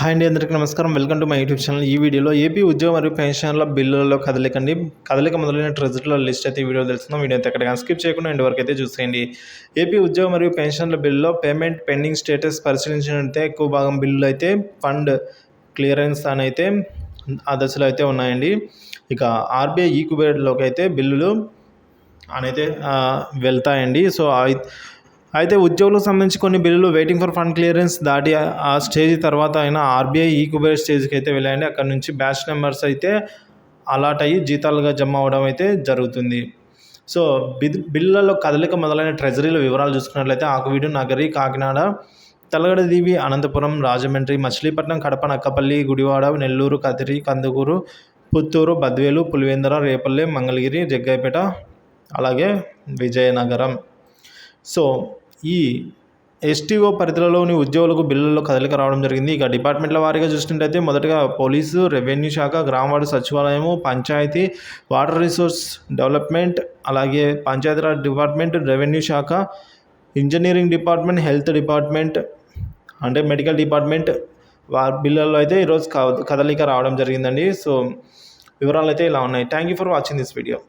Hi అండి, అందరికీ నమస్కారం. Welcome to my YouTube channel. ఈ వీడియోలో ఏపీ ఉద్యోగ మరియు పెన్షన్ల బిల్లులలో కదలిక మొదలైన ట్రెజరీల లిస్ట్ అయితే ఈ వీడియో తెలుస్తున్నాం. వీడియో అయితే ఎక్కడ స్కిప్ చేయకుండా ఎండ్ వరకు అయితే చూసేయండి. ఏపీ ఉద్యోగ మరియు పెన్షన్ల బిల్లులో పేమెంట్ పెండింగ్ స్టేటస్ పరిశీలించినట్లయితే ఎక్కువ భాగం బిల్లులు అయితే ఫండ్ క్లియరెన్స్ అని అయితే ఆ దశలో అయితే ఉన్నాయండి. ఇక ఆర్బీఐ ఈక్యుబేటర్లోకి అయితే బిల్లులు అనైతే వెళ్తాయండి. సో అయితే ఉద్యోగులకు సంబంధించి కొన్ని బిల్లులు వెయిటింగ్ ఫర్ ఫండ్ క్లియరెన్స్ దాటి ఆ స్టేజ్ తర్వాత అయినా ఆర్బీఐ ఈక్యుబేటర్ స్టేజ్కి అయితే వెళ్ళాయండి. అక్కడ నుంచి బ్యాచ్ నెంబర్స్ అయితే అలాట్ అయ్యి జీతాలుగా జమ అవడం అయితే జరుగుతుంది. సో బిల్లులలో కదలిక మొదలైన ట్రెజరీల వివరాలు చూసుకున్నట్లయితే ఆకువీడు, నగరి, కాకినాడ, తలగడదీవి, అనంతపురం, రాజమండ్రి, మచిలీపట్నం, కడప, నక్కపల్లి, గుడివాడ, నెల్లూరు, కదిరి, కందుకూరు, పుత్తూరు, బద్వేలు, పులివెందుల, రేపల్లె, మంగళగిరి, జగ్గైపేట, అలాగే విజయనగరం. సో ఈ ఎస్టీఓ పరిధిలోని ఉద్యోగులకు బిల్లుల్లో కదలిక రావడం జరిగింది. ఇక డిపార్ట్మెంట్ల వారీగా చూసినట్టయితే మొదటగా పోలీసు, రెవెన్యూ శాఖ, గ్రామవార్డు సచివాలయము, పంచాయతీ, వాటర్ రిసోర్స్ డెవలప్మెంట్, అలాగే పంచాయతీరాజ్ డిపార్ట్మెంట్, రెవెన్యూ శాఖ, ఇంజనీరింగ్ డిపార్ట్మెంట్, హెల్త్ డిపార్ట్మెంట్, అంటే మెడికల్ డిపార్ట్మెంట్ బిల్లుల్లో అయితే ఈరోజు కదలిక రావడం జరిగిందండి. సో వివరాలు అయితే ఇలా ఉన్నాయి. Thank you for watching this video.